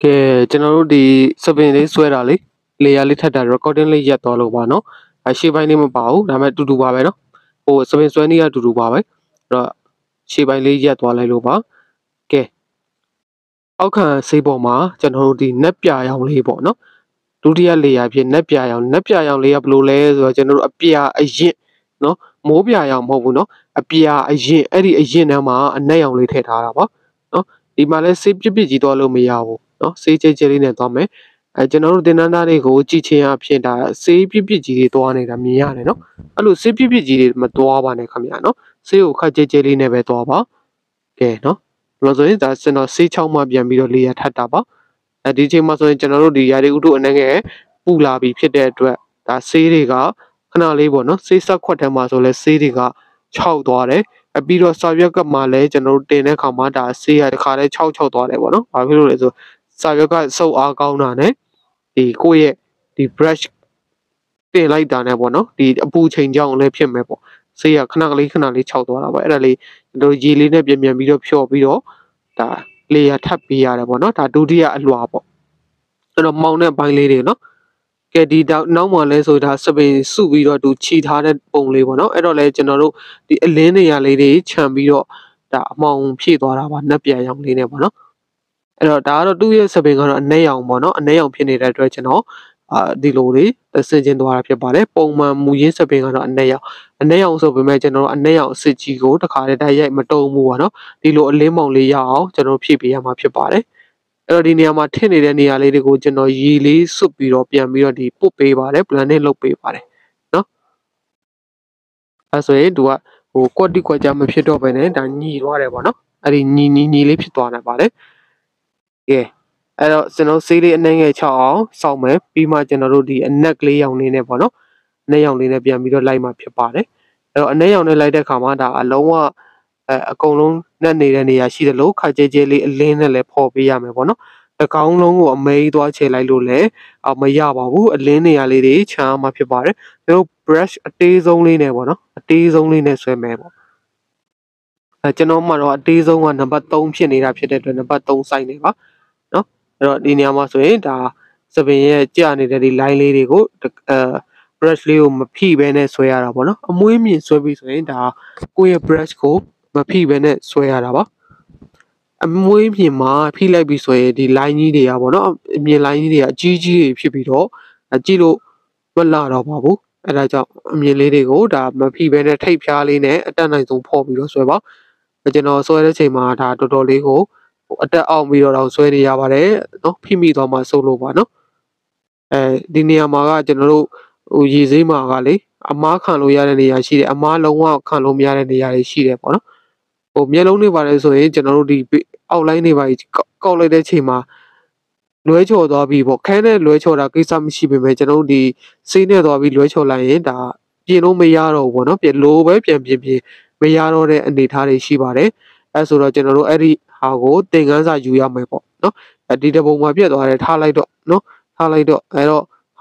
ကဲကျွန်တော်တို့ဒီစပင်လေးဆွဲတာလေလေယာလေးထပ်တာ recording လေးရက်သွားလို့ပါနော်ရှေ့ပိုင်းလေးမပါဘူးဒါပေမဲ့တူတူပါပဲနော်ဟိုစပင်ဆွဲနည်းကတူတူပါပဲအဲ့တော့ရှေ့ပိုင်းလေးရက်သွားလိုက်လို့ပါကဲအောက်ခံဆေးပေါ်မှာကျွန်တော်တို့ဒီနက်ပြရောင်လေးပေါ့နော်ဒုတိယလေယာဖြစ်နက်ပြရောင်လေးကဘယ်လိုလဲဆိုတော့ကျွန်တော်တို့အပြာအရင်နော်မိုးပြရောင်မဟုတ်ဘူးနော်အပြာအရင်အဲ့ဒီအရင်ထဲမှာအနက်ရောင်လေးထည့်ထားတာပါနော်ဒီမှာလဲဆေးပြစ်ကြီးသွားလို့မရဘူးနော်ဆေးကြဲကြဲလေးနဲ့သွားမယ်ကျွန်တော်တို့တင်နန်းသားတွေကိုကြည့်ချင်းအဖြစ်ဒါဆေးပြစ်ကြီးတွေသွားနေတာမြင်ရတယ်နော်အဲ့လိုဆေးပြစ်ကြီးတွေမသွားပါနဲ့ခင်ဗျာနော်ဆေးကိုခက်ကြဲကြဲလေးနဲ့ပဲသွားပါကဲနော်ဘယ်လိုဆိုရင်ဒါကျွန်တော်ဆေးချောင်းမှပြန်ပြီးတော့လေယာထပ်တာပါဒီချိန်မှာဆိုရင်ကျွန်တော်တို့ဒီယာရီဥတုအနေငယ်ပူလာပြီးဖြစ်တဲ့အတွက်ဒါဆေးတွေကခဏလေးပေါ့နော်ဆေးဆက်ခွက်ထဲမှာဆိုလဲဆေးတွေက6သွားတယ်ပြီးတော့စာရွက်ကမှလည်းကျွန်တော်တို့တင်တဲ့ခါမှာဒါဆေးရတခါလဲ6သွားတယ်ပေါ့နော်ဘာဖြစ်လို့လဲဆိုစာရွက်ကစုပ်အားကောင်းတာနဲ့ဒီကိုယ့်ရဲ့ဒီ brush တင်လိုက်တာနဲ့ပေါ့နော်ဒီအပူချိန်ကြောင့်လည်းဖြစ်မယ်ပေါ့ဆေးရခဏလေး6သွားတာပေါ့အဲ့ဒါလေးကျွန်တော်ရေလေးနဲ့ပြန်ပြီးတော့ဖြော့ပြီးတော့ဒါလေယာထပ်ပေးရတယ်ပေါ့နော်ဒါဒုတိယအလွှာပေါ့အဲ့တော့မောင်းတဲ့ဘိုင်းလေးတွေနော်ကဲဒီနောက်မှလဲဆိုဒါစပင်စုပြီးတော့သူခြိထားတဲ့ပုံလေးပေါ့နော်အဲ့တော့လဲကျွန်တော်တို့ဒီအလင်းနေရာလေးတွေခြံပြီးတော့ဒါအမောင်ဖြည့်သွားတာပါနှက်ပြန်ရောင်လေးနဲ့ပေါ့နော်အဲ့တော့ဒါကတော့သူ့ရဲ့စပင်ကတော့အနက်ရောင်ပေါ့နော်အနက်ရောင်ဖြစ်နေတဲ့အတွက်ကျွန်တော်ဒီလိုလေးဆင်ကျင်သွားတာဖြစ်ပါတယ်ပုံမှန်မူရင်းစပင်ကတော့အနက်ရောင်ဆိုပေမဲ့ကျွန်တော်တို့အနက်ရောင်အစစ်ကြီးကိုတခါတည်းတိုက်ရိုက်မတုံးဘူးပေါ့နော်ဒီလိုအလင်းမောင်လေးရအောင်ကျွန်တော်ဖြည့်ပေးရမှာဖြစ်ပါတယ်အဲ့တော့ဒီနေရာမှာထည့်နေတဲ့နေရာလေးတွေကိုကျွန်တော်ရေလေးစွတ်ပြီးတော့ပြန်ပြီးတော့ဒီပုတ်ပေးပါတယ် blending လုပ်ပေးပါတယ်နော်အဲ့ဆိုရင်သူကဟိုကွက်တိကွက်ကြမဖြစ်တော့ဘဲနဲ့ဒါညီသွားတယ်ပေါ့နော်အဲ့ဒီညီလေးဖြစ်သွားတယ်ပါတယ်ကဲအဲ့တော့ကျွန်တော်ဆေးလေးအနှဲငယ်6အောင်စောင့်မယ်ပြီးမှကျွန်တော်တို့ဒီအနက်ကလေးရောင်လေးနဲ့ပေါ့နော်အနက်ရောင်လေးနဲ့ပြန်ပြီးတော့လိုက်မှဖြစ်ပါတယ်အဲ့တော့အနက်ရောင်နဲ့လိုက်တဲ့ခါမှာဒါအလုံးဝအကုန်လုံးနဲ့နေတဲ့နေရာရှိတယ်လို့ခါကြဲကြဲလေးအလင်းနဲ့လည်းဖော်ပေးရမယ်ပေါ့နော်တကောင်းလုံးကိုအမိန်သွားချေလိုက်လို့လည်းမရပါဘူးအလင်းနေရာလေးတွေချမ်းမှဖြစ်ပါတယ်ကျွန်တော် brush အသေးဆုံးလေးနဲ့ပေါ့နော်အသေးဆုံးလေးနဲ့ဆွဲမယ်ပေါ့ကျွန်တော်မှတော့အသေးဆုံးကနံပါတ်3ဖြစ်နေတာဖြစ်တဲ့အတွက်နံပါတ်3စိုက်နေပါနော်အဲ့တော့ဒီနေရာမှာဆိုရင်ဒါစပင်ရဲ့ကြာနေတဲ့ဒီ line လေးတွေကိုbrush လေးကိုမဖိဘဲနဲ့ဆွဲရတာပေါ့နော်အမွှေးမြင်ဆွဲပြီးဆိုရင်ဒါကိုယ့်ရဲ့ brush ကိုမဖိဘဲနဲ့ဆွဲရတာပါအမွှေးမြင်မှာဖိလိုက်ပြီးဆိုရင်ဒီ line ကြီးတွေကပေါ့နော်အမြင် line ကြီးတွေကအကြီးကြီးတွေဖြစ်ပြီးတော့ကြည့်လို့မလာတော့ပါဘူးအဲ့ဒါကြောင့်အမြင်လေးတွေကိုဒါမဖိဘဲနဲ့ထိတ်ဖျားလေးနဲ့အတက်နိုင်ဆုံးဖော်ပြီးတော့ဆွဲပါကျွန်တော်ဆွဲတဲ့ချိန်မှာဒါတော်တော်လေးကိုအတက်အောင်ပြီးတော့ဆွဲနေရပါတယ်နော်ဖိမိသွားမှစိုးလို့ပါနော်ဒီနေရာမှာကကျွန်တော်တို့ဟိုရေဆေးမှာကလေအမားခံလို့ရတဲ့နေရာရှိတယ်အမားလုံးဝခံလို့မရတဲ့နေရာတွေရှိတယ်ပေါ့နော်ဟိုမျက်လုံးတွေပါလဲဆိုရင်ကျွန်တော်တို့ဒီအောက်လိုင်းတွေပါကောက်လိုက်တဲ့ချိန်မှာလွဲချော်သွားပြီးပေါ့ခဲနဲ့လွဲချော်တာကိစ္စမရှိပေမဲ့ကျွန်တော်တို့ဒီဆေးနဲ့သွားပြီးလွဲချော်လိုက်ရင်ဒါပြင်လို့မရတော့ဘူးပေါ့နော်ပြင်လို့ပဲပြင်မရတော့တဲ့အနေအထားတွေရှိပါတယ်အဲဆိုတော့ကျွန်တော်တို့အဲ့ဒီဟာကိုသင်ခန်းစာယူရမယ်ပေါ့နော်ဒီတပုံမှာပြတ်သွားတယ်ထားလိုက်တော့နော်ထားလိုက်တော့အဲ့တော့ဟာ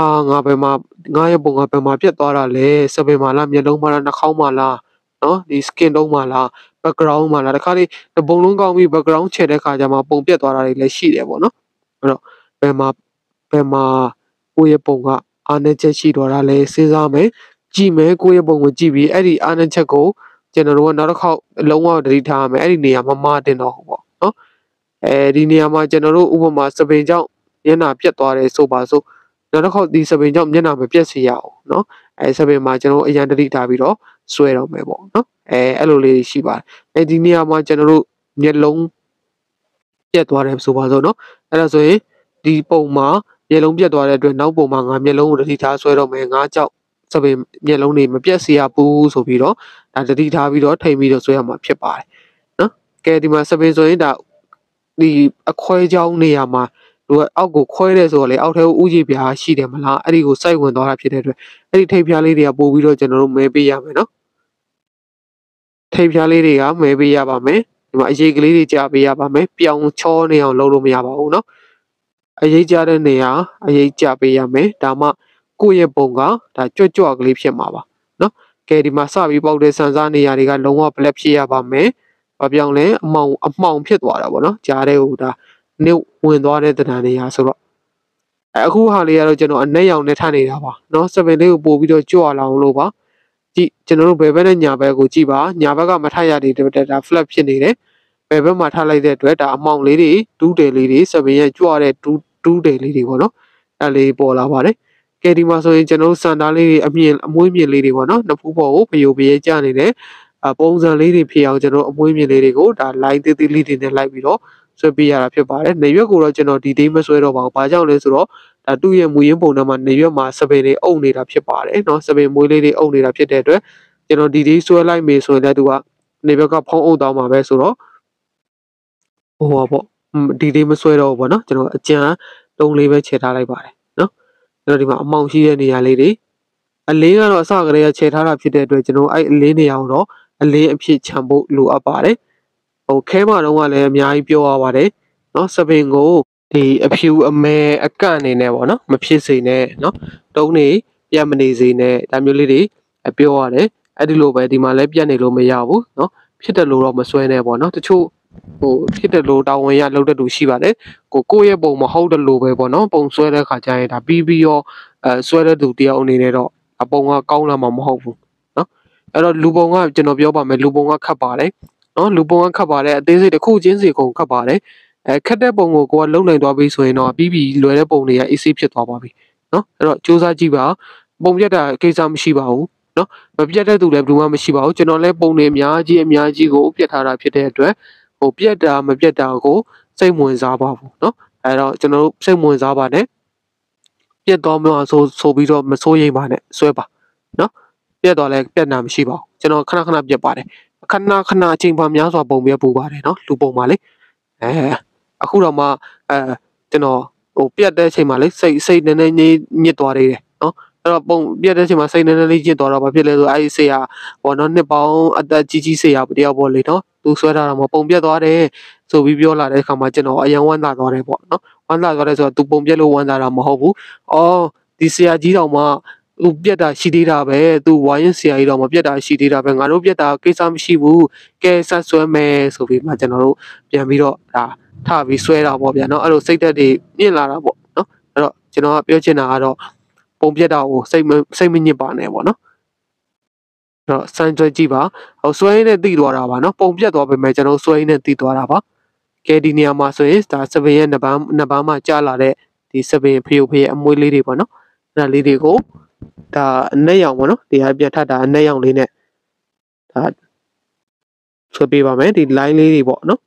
ငါရဲ့ပုံကဘယ်မှာပြတ်သွားတာလဲစပင်မှာလားမျက်လုံးမှာလားနှာခေါင်းမှာလားနော်ဒီ skin တုံးမှာလား background မှာလားတခါလေးတပုံလုံးကောင်းပြီး background ချဲတဲ့ခါကျမှပုံပြတ်သွားတာတွေလည်းရှိတယ်ပေါ့နော်အဲ့တော့ဘယ်မှာကိုယ့်ရဲ့ပုံကအားနည်းချက်ရှိတော့တာလဲစဉ်းစားမယ်ကြည့်မယ်ကိုယ့်ရဲ့ပုံကိုကြည့်ပြီးအဲ့ဒီအားနည်းချက်ကိုကျွန်တော်တို့ကနောက်တစ်ခေါက်လုံးဝသတိထားရမယ်အဲ့ဒီနေရာမှာမှားတင်တော့ပေါ့နော်ဒီနေရာမှာကျွန်တော်တို့ဥပမာစပင်ကြောင့်မျက်နှာပြတ်သွားတယ်ဆိုပါစို့နောက်တစ်ခေါက်ဒီစပင်ကြောင့်မျက်နှာမပြတ်စေရအောင်နော်စပင်မှာကျွန်တော်အရင်သတိထားပြီးတော့ဆွဲတော့မယ်ပေါ့နော်အဲ့လိုလေးရှိပါတယ်ဒီနေရာမှာကျွန်တော်တို့မျက်လုံးပြတ်သွားတယ်ဆိုပါစို့နော်အဲ့ဒါဆိုရင်ဒီပုံမှာမျက်လုံးပြတ်သွားတဲ့အတွက်နောက်ပုံမှာငါမျက်လုံးကိုသတိထားဆွဲတော့မယ်ငါကြောက်စပင်မျက်လုံးတွေမပြတ်စေရဘူးဆိုပြီးတော့ဒါသတိထားပြီးတော့ထိမ့်ပြီးတော့ဆွဲရမှာဖြစ်ပါတယ်နော်ကဲဒီမှာစပင်ဆိုရင်ဒါဒီအခွဲချောင်းနေရာမှာသူကအောက်ကိုခွဲတယ်ဆိုတော့လေအောက်ထဲကိုဥကြီးပြားရှိတယ်မလားအဲ့ဒီကိုစိုက်ဝင်သွားတာဖြစ်တဲ့အတွက်အဲ့ဒီထိပ်ဖြားလေးတွေကပို့ပြီးတော့ကျွန်တော်တို့မဲပေးရမယ်နော်ထိပ်ဖြားလေးတွေကမဲပေးရပါမယ်ဒီမှာအရေးကလေးတွေကြားပေးရပါမယ်ပြောင်းချောနေအောင်လုပ်လို့မရပါဘူးနော်အရေးကြတဲ့နေရာအရေးကြပေးရမယ်ဒါမှကိုယ့်ရဲ့ပုံကဒါကြွတ်ကြွကလေးဖြစ်မှာပါနော်ကဲဒီမှာစပြီးပေါက်တဲ့ဆန်စားနေရာတွေကလုံးဝ black ဖြစ်ရပါမယ်ဘာပြောင်းလဲအမှောင်ဖြစ်သွားတာပေါ့နော်ကြားတဲ့ဟိုဒါ နစ်ဝင်သွားတဲ့တဏ္ဍာနေရာဆိုတော့အခုဟာလေးကတော့ကျွန်တော်အနက်ရောင်နဲ့ထပ်နေတာပါเนาะစပင်လေးကိုပို့ပြီးတော့ကြွလာအောင်လို့ပါကြည့်ကျွန်တော်တို့ဘယ်ဘက်နဲ့ညာဘက်ကိုကြည့်ပါညာဘက်ကမထရတဲ့အတွက်ဒါ flat ဖြစ်နေတယ်ဘယ်ဘက်မှာထားလိုက်တဲ့အတွက်ဒါအမောင်လေးတွေတူးတယ်လေးတွေစပင်ရဲ့ကြွတဲ့တူးတယ်လေးတွေပေါ့နော်အဲ့လေးပေါ်လာပါတယ်ကဲဒီမှာဆိုရင်ကျွန်တော်တို့စံသားလေးတွေအမွှေးမြင်လေးတွေပေါ့နော်နှစ်ဖူးပေါ်ကိုဖျို့ဖျဲကျနေတယ်ပုံစံလေးတွေဖြစ်အောင်ကျွန်တော်အမွှေးမြင်လေးတွေကိုဒါ line သေးသေးလေးတွေနဲ့လိုက်ပြီးတော့ဆွဲပေးရတာဖြစ်ပါတယ်နေရွက်ကိုတော့ကျွန်တော်ဒီဒေးမဆွဲတော့ပါဘူးဘာကြောင့်လဲဆိုတော့ဒါသူ့ရဲ့မူရင်းပုံထဲမှာနေရွက်မှာစပင်တွေအုပ်နေတာဖြစ်ပါတယ်เนาะစပင်မွေးလေးတွေအုပ်နေတာဖြစ်တဲ့အတွက်ကျွန်တော်ဒီဒေးဆွဲလိုက်မေးဆိုရင်လည်းသူကနေဘက်ကဖုံးအုပ်သွားမှာပဲဆိုတော့ဟိုပါပေါ့ဒီဒေးမဆွဲတော့ဘူးပေါ့နော်ကျွန်တော်အကြံတုံးလေးပဲခြေထားလိုက်ပါတယ်เนาะကျွန်တော်ဒီမှာအမောင်ရှိတဲ့နေရာလေးတွေအလင်းကတော့အစကတည်းကခြေထားတာဖြစ်တဲ့အတွက်ကျွန်တော်အဲ့အလင်းနေရာကိုတော့အလင်းအဖြစ်ခြံဖို့လိုအပ်ပါတယ်ဟိုခဲမှာတော့ကလည်းအများကြီးပြောရပါတယ်เนาะစပင်ကိုဒီအဖြူအမဲအကန့်အနေနဲ့ပေါ့နော်မဖြစ်စေနဲ့เนาะတုံးနေပြတ်မနေစေနဲ့ဒါမျိုးလေးတွေပြောရတယ်အဲ့ဒီလိုပဲဒီမှာလည်းပြတ်နေလို့မရဘူးเนาะဖြစ်တယ်လို့တော့မစွဲနဲ့ပေါ့နော်တချို့ဟိုဖြစ်တယ်လို့တာဝန်ရလောက်တဲ့လူရှိပါတယ်ကိုယ့်ရဲ့ပုံမဟုတ်တယ်လို့ပဲပေါ့နော်ပုံဆွဲတဲ့ခါကျရင်ဒါပြီးရောဆွဲတဲ့သူတယောက်အနေနဲ့တော့အပုံကကောင်းလာမှာမဟုတ်ဘူးเนาะအဲ့တော့လူပုံကကျွန်တော်ပြောပါမယ်လူပုံကခတ်ပါတယ်เนาะလူပုံကခတ်ပါတယ်အသေးစိတ်တစ်ခုချင်းစီကုန်ခတ်ပါတယ်ခက်တဲ့ပုံကိုကိုကလုံနိုင်သွားပြီဆိုရင်တော့ပြီးလွယ်တဲ့ပုံတွေက easy ဖြစ်သွားပါပြီเนาะအဲ့တော့စူးစမ်းကြည့်ပါပုံပြတ်တာကိစ္စမရှိပါဘူးเนาะမပြတ်တဲ့သူလည်းဘယ်သူမှမရှိပါဘူးကျွန်တော်လည်းပုံတွေအများကြီးကိုပြတ်ထားတာဖြစ်တဲ့အတွက်ဟိုပြတ်တာမပြတ်တာကိုစိတ်ဝင်စားပါဘူးเนาะအဲ့တော့ကျွန်တော်တို့စိတ်ဝင်စားပါနဲ့ပြတ်သွားမှဆိုပြီးတော့မစိုးရိမ်ပါနဲ့ဆွဲပါเนาะပြတ်သွားလဲပြတ်တာမရှိပါဘူးကျွန်တော်ခဏပြတ်ပါတယ်ခဏအချိန်ပါများစွာပုံပြတ်ပူပါတယ်เนาะလူပုံပါလေအခုတော့မှကျွန်တော်ဟိုပြတ်တဲ့အချိန်မှာလေစိတ်နည်းနည်းညစ်သွားသေးတယ်เนาะအဲ့တော့ပုံပြတ်တဲ့အချိန်မှာစိတ်နည်းနည်းလေးညစ်သွားတော့ဘာဖြစ်လဲဆိုအဲ့ဒီဆေးရဘောနော်နှစ်ပေါင်းအသက်ကြီးဆေးရတယောက်ပေါ့လေเนาะသူဆွဲထားတာမှာပုံပြတ်သွားတယ်ဆိုပြီးပြောလာတဲ့အခါမှာကျွန်တော်အယံဝမ်းသာသွားတယ်ပေါ့เนาะဝမ်းသာသွားတယ်ဆိုတော့သူပုံပြတ်လို့ဝမ်းသာတာမဟုတ်ဘူးအော်ဒီဆရာကြီးတော်မှသူပြတ်တာရှိသေးတာပဲသူဝိုင်းဆရာကြီးတော်မှပြတ်တာရှိသေးတာပဲငါတို့ပြတ်တာကိစ္စမရှိဘူးကဲဆက်ဆွဲမယ်ဆိုပြီးမှကျွန်တော်တို့ပြန်ပြီးတော့ဒါထပြီးဆွဲတာပေါ့ဗျာเนาะအဲ့လိုစိတ်သက်တွေမြင့်လာတာပေါ့เนาะအဲ့တော့ကျွန်တော်ကပြောချင်တာကတော့ပုံပြတ်တာကိုစိတ်မညစ်ပါနဲ့ပေါ့เนาะအဲ့တော့စမ်းကြွကြည့်ပါဟိုဆွဲရင်းနဲ့တိသွားတာပါเนาะပုံပြတ်သွားပေမဲ့ကျွန်တော်ဆွဲရင်းနဲ့တိသွားတာပါကဲဒီနေရာမှာဆိုရင်ဒါစပင်ရဲ့နှစ်ပန်းမှာကျလာတဲ့ဒီစပင်ဖျို့ဖျဲအမွှေးလေးတွေပေါ့เนาะအဲ့ဒါလေးတွေကိုဒါအနက်ရောင်ပေါ့เนาะဒီဟာပြတ်ထတာအနက်ရောင်လေးနဲ့ဒါဆွဲပေးပါမယ်ဒီ line လေးတွေပေါ့เนาะ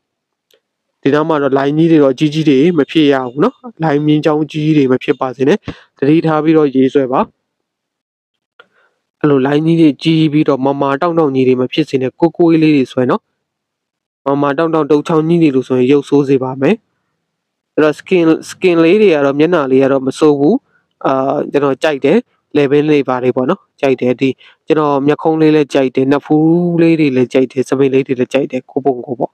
ဒီနောက်မှာတော့ line ကြီးတွေတော့ကြီးတွေမဖြစ်ရဘူးเนาะ line မြင်းချောင်းကြီးတွေမဖြစ်ပါစေနဲ့တတိထားပြီးတော့ရေးဆွဲပါအဲ့လို line ကြီးတွေကြီးပြီးတော့မတောင့်ကြီးတွေမဖြစ်စေနဲ့ကိုလေးတွေဆွဲเนาะမတောင့်တုတ်ချောင်းကြီးတွေလို့ဆိုရင်ရုပ်ဆိုးစေပါမယ်အဲ့တော့ skin လေးတွေကတော့မျက်နှာလေးကတော့မဆိုးဘူးကျွန်တော်ကြိုက်တယ် level လေးပါလေးပေါ့နော်ကြိုက်တယ်ဒီကျွန်တော်မျက်ခုံးလေးလည်းကြိုက်တယ်နှစ်ဖူးလေးတွေလည်းကြိုက်တယ်စပိန်လေးတွေလည်းကြိုက်တယ်ကိုပုံကိုပေါ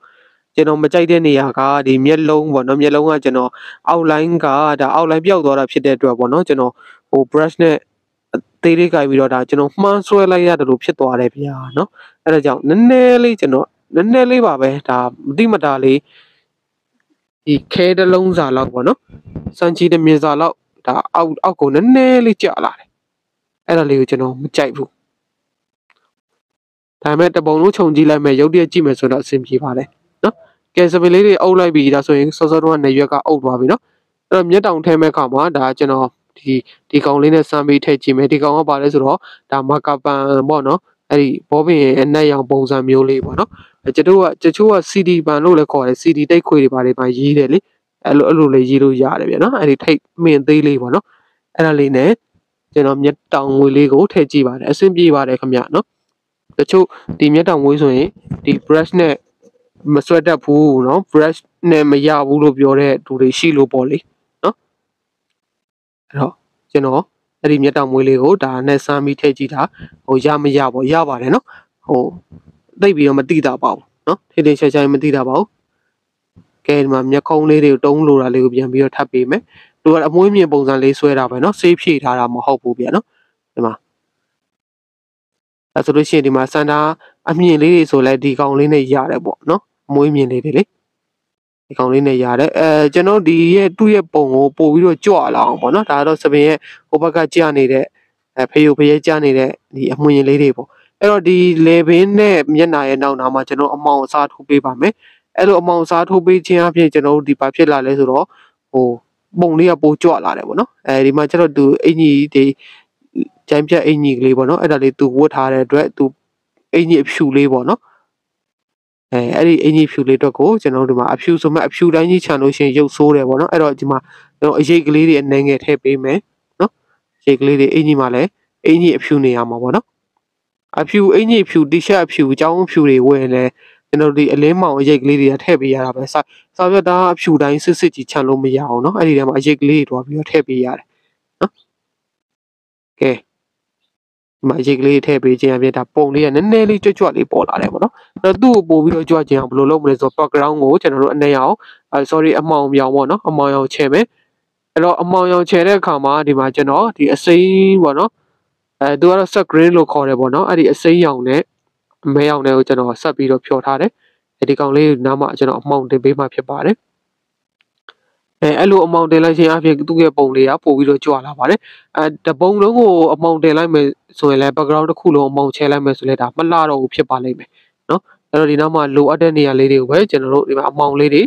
့ကျွန်တော်မကြိုက်တဲ့နေရာကဒီမျက်လုံးပေါ့နော်မျက်လုံးကကျွန်တော် outline ကဒါ outline ပြောက်သွားတာဖြစ်တဲ့အတွက်ပေါ့နော်ကျွန်တော်ဟို brush နဲ့သေးလေးကြိုက်ပြီးတော့ဒါကျွန်တော်မှန်းဆွဲလိုက်ရတယ်လို့ဖြစ်သွားတယ်ဗျာနော်အဲ့ဒါကြောင့်နည်းနည်းလေးကျွန်တော်နည်းနည်းလေးပါပဲဒါမတိမတာလေးဒီခဲတလုံးစာလောက်ပေါ့နော်စမ်းချီတဲ့မြေစာလောက်ဒါအောက်ကိုနည်းနည်းလေးကျလာတယ်အဲ့ဒါလေးကိုကျွန်တော်မကြိုက်ဘူးဒါပေမဲ့တပုံလုံးခြုံကြည့်လိုက်မယ်ရုပ်တရက်ကြည့်မယ်ဆိုတော့အဆင်ပြေပါတယ်နော်ကဲစပင်လေးတွေအုပ်လိုက်ပြီးဒါဆိုရင်စောစောတော့နေရွက်ကအုပ်သွားပြီနော်အဲ့တော့မျက်တောင်ထဲမဲ့ခါမှာဒါကျွန်တော်ဒီကောင်လေးနဲ့စမ်းပြီးထည့်ကြည့်မယ်ဒီကောင်ကပါလဲဆိုတော့ဒါမာကာပန်ပေါ့နော်အဲ့ဒီဘောပင်ရဲ့အနက်ရောင်ပုံစံမျိုးလေးပေါ့နော်ကျချို့က CD ပန်လို့လည်းခေါ်တယ် CD တိတ်ခွေတွေပါလေးမှရေးတယ်လေအဲ့လိုလေးရေးလို့ရတယ်ဗျာနော်အဲ့ဒီထိတ်မင်းသေးလေးပေါ့နော်အဲ့ဒါလေးနဲ့ကျွန်တော်မျက်တောင်ငွေလေးကိုထည့်ကြည့်ပါတယ်အဆင်ပြေပါတယ်ခင်ဗျာနော်တချို့ဒီမျက်တောင်ငွေဆိုရင်ဒီ brush နဲ့မဆွဲတတ်ဘူးเนาะ brush နဲ့မရဘူးလို့ပြောတဲ့သူတွေရှိလို့ပေါ့လေเนาะအဲ့တော့ကျွန်တော်အဲ့ဒီမျက်တောင်မွေးလေးကိုဒါနဲ့စမ်းပြီးထည့်ကြည့်တာဟိုရမရပေါ့ရပါတယ်เนาะဟိုသိပ်ပြီးတော့မတိတာပါဘူးเนาะထိထိချာမတိတာပါဘူးကဲဒီမှာမျက်ခုံးလေးတွေကိုတုံးလိုတာလေးကိုပြန်ပြီးတော့ထပ်ပေးမယ်သူကအမွှေးမြင်ပုံစံလေးဆွဲတာပဲเนาะဆေးဖြည့်ထားတာမဟုတ်ဘူးဗျာเนาะဒီမှာအဲ့ဆိုလို့ရှိရင်ဒီမှာစန္ဒာအမြင်လေးတွေဆိုလဲဒီကောင်လေးနဲ့ရတယ်ပေါ့เนาะအမွှေးမြင်လေးတွေလေ ဒီကောင်လေးနဲ့ရတယ်ကျွန်တော်ဒီရဲ့သူ့ရဲ့ပုံကိုပို့ပြီးတော့ကြွလာအောင်ပေါ့နော်ဒါကတော့စပင်ရဲ့ဟိုဘက်ကကြာနေတဲ့ဖေယိုဖရဲကြာနေတဲ့ဒီအမွှင်လေးတွေပေါ့အဲ့တော့ဒီလေဘင်းနဲ့မျက်နှာရဲ့နောက်နားမှာကျွန်တော်အမောင်အစားထိုးပေးပါမယ်အဲ့လိုအမောင်အစားထိုးပေးခြင်းအပြင်ကျွန်တော်တို့ဒီဘာဖြစ်လာလဲဆိုတော့ဟိုပုံလေးကပိုကြွလာတယ်ပေါ့နော်ဒီမှာကျတော့သူအင်ကြီးဒီကျန်းပြတ်အင်ကြီးကလေးပေါ့နော်အဲ့ဒါလေးသူဝတ်ထားတဲ့အတွက်သူအင်ကြီးအဖြူလေးပေါ့နော်အဲ့ဒီအင်ကြီးဖြူလေးတော့ကိုကျွန်တော်တို့ဒီမှာအဖြူဆိုမှအဖြူတိုင်းကြီးခြံလို့ရှိရင်ရုပ်ဆိုးတယ်ပေါ့နော်အဲ့တော့ဒီမှာကျွန်တော်အရေးကလေးတွေအနေငယ်ထည့်ပေးမယ်နော်အရေးကလေးတွေအင်ကြီးမှာလည်းအင်ကြီးအဖြူနေရမှာပေါ့နော်အဖြူအင်ကြီးဖြူတီရှပ်အဖြူအကြောင်းဖြူတွေဝယ်လဲကျွန်တော်ဒီအလင်းမောင်အရေးကလေးတွေကထည့်ပေးရတာပဲစာပြတ်သားအဖြူတိုင်းစစ်စစ်ကြီးခြံလို့မရအောင်နော်အဲ့ဒီထဲမှာအရေးကလေးတွေတွားပြီးတော့ထည့်ပေးရတယ်နော်ကဲဒီမှာအရေးကလေးထည့်ပေးခြင်းအပြင်ဒါပုံလေးကနည်းနည်းလေးကြွကြွလေးပေါ်လာတယ်ပေါ့နော်အဲ့တော့သူ့ကိုပို့ပြီးတော့ကြွခြင်းအောင်ဘယ်လိုလုပ်မလဲဆိုတော့ background ကိုကျွန်တော်တို့အနေအောင်sorry အမောင်ပြောင်ပေါ့နော်အမောင်ရောင်ချဲမယ်အဲ့တော့အမောင်ရောင်ချဲတဲ့အခါမှာဒီမှာကျွန်တော်ဒီအစိမ်းပေါ့နော်သူကတော့ set green လို့ခေါ်တယ်ပေါ့နော်အဲ့ဒီအစိမ်းရောင်နဲ့အမဲရောင်နဲ့ကိုကျွန်တော်ဆက်ပြီးတော့ဖြော်ထားတယ်ဒီကောင်လေးနားမှာကျွန်တော်အမောင်တင်ပေးမှဖြစ်ပါတယ်အဲ့လိုအမောင်တင်လိုက်ခြင်းအပြင်သူ့ရဲ့ပုံလေးကပို့ပြီးတော့ကြွလာပါတယ်တပုံလုံးကိုအမောင်တင်လိုက်မယ်ဆိုရင်လည်း background တစ်ခုလုံးအမောင်ချဲလိုက်မယ်ဆိုလည်းဒါမလှတော့ဘူးဖြစ်ပါလိမ့်မယ်နော်အဲ့တော့ဒီနောက်မှာလိုအပ်တဲ့နေရာလေးတွေကိုပဲကျွန်တော်တို့ဒီမှာအမောင်လေးတွေ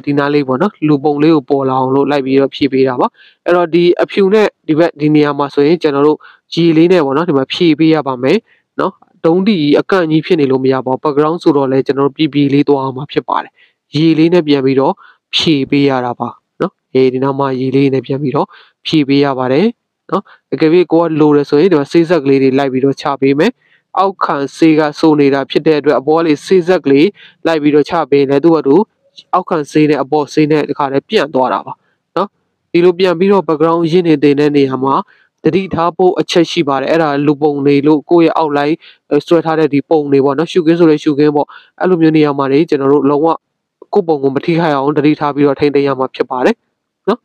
ဒီနားလေးပေါ့နော်လူပုံလေးကိုပေါ်လာအောင်လို့လိုက်ပြီးတော့ဖြည့်ပေးတာပါအဲ့တော့ဒီအဖြူနဲ့ဒီဘက်ဒီနေရာမှာဆိုရင်ကျွန်တော်တို့ရေလေးနဲ့ပေါ့နော်ဒီမှာဖြည့်ပေးရပါမယ်နော်ဒုံးတီအကန့်ကြီးဖြစ်နေလို့မရပါဘူး background ဆိုတော့လေကျွန်တော်တို့ပြည်ပြည်လေးသွားအောင်မှာဖြစ်ပါတယ်ရေလေးနဲ့ပြန်ပြီးတော့ဖြည့်ပေးရတာပါနော်ဒီနောက်မှာရေလေးနဲ့ပြန်ပြီးတော့ဖြည့်ပေးရပါတယ်နော်အကယ်၍ကိုကလိုတယ်ဆိုရင်ဒီမှာဆေးဆက်ကလေးတွေလိုက်ပြီးတော့ချပေးမယ်အောက်ခံဆေးကစိုးနေတာဖြစ်တဲ့အတွက်အပေါ်လေးဆေးဆက်ကလေးလိုက်ပြီးတော့ချပေးတယ်သူကသူအောက်ခံဆေးနဲ့အပေါ်ဆေးနဲ့တခါတည်းပြန့်သွားတာပါနော်ဒီလိုပြန်ပြီးတော့ background ရင်းနေတဲ့နေရာမှာတတိထားဖို့အချက်ရှိပါတယ်အဲ့ဒါလူပုံတွေလို့ကိုယ့်ရဲ့ outline ဆွဲထားတဲ့ဒီပုံတွေပေါ့နော်ရှုခင်းဆိုလဲရှုခင်းပေါ့အဲ့လိုမျိုးနေရာမှာနေကျွန်တော်တို့လုံးဝကိုယ့်ပုံကိုမထိခိုက်အောင်တတိထားပြီးတော့ထိန်းသိမ်းရမှာဖြစ်ပါတယ်နော်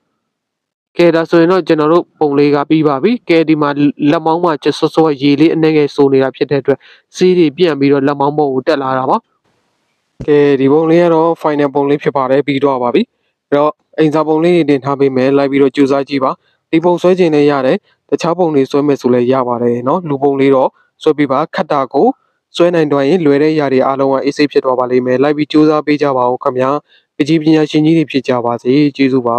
ကဲဒါဆိုရင်တော့ကျွန်တော်တို့ပုံလေးကပြီးပါပြီကဲဒီမှာလက်မောင်းမှာစောစောရေလေးအနေငယ်စိုးနေတာဖြစ်တဲ့အတွက်စီးတွေပြန့်ပြီးတော့လက်မောင်းပေါ်ကိုတက်လာတာပါကဲဒီပုံလေးကတော့ final ပုံလေးဖြစ်ပါတယ်ပြီးတော့ပါပြီအဲ့တော့အိမ်စာပုံလေးတင်ထားပေးမယ်လိုက်ပြီးတော့ကြိုးစားကြည့်ပါဒီပုံဆွဲခြင်းလည်းရတယ်တခြားပုံတွေဆွဲမယ်ဆိုလည်းရပါတယ်เนาะလူပုံလေးတော့ဆွဲပြီးပါခတ်တာကိုဆွဲနိုင်တော့ရင်လွယ်တဲ့ຢာတွေအားလုံးကအေးဆေးဖြစ်သွားပါလိမ့်မယ်လိုက်ပြီးကြိုးစားပေးကြပါဦးခင်ဗျာပကြီးပညာရှင်ကြီးတွေဖြစ်ကြပါစေကျေးဇူးပါ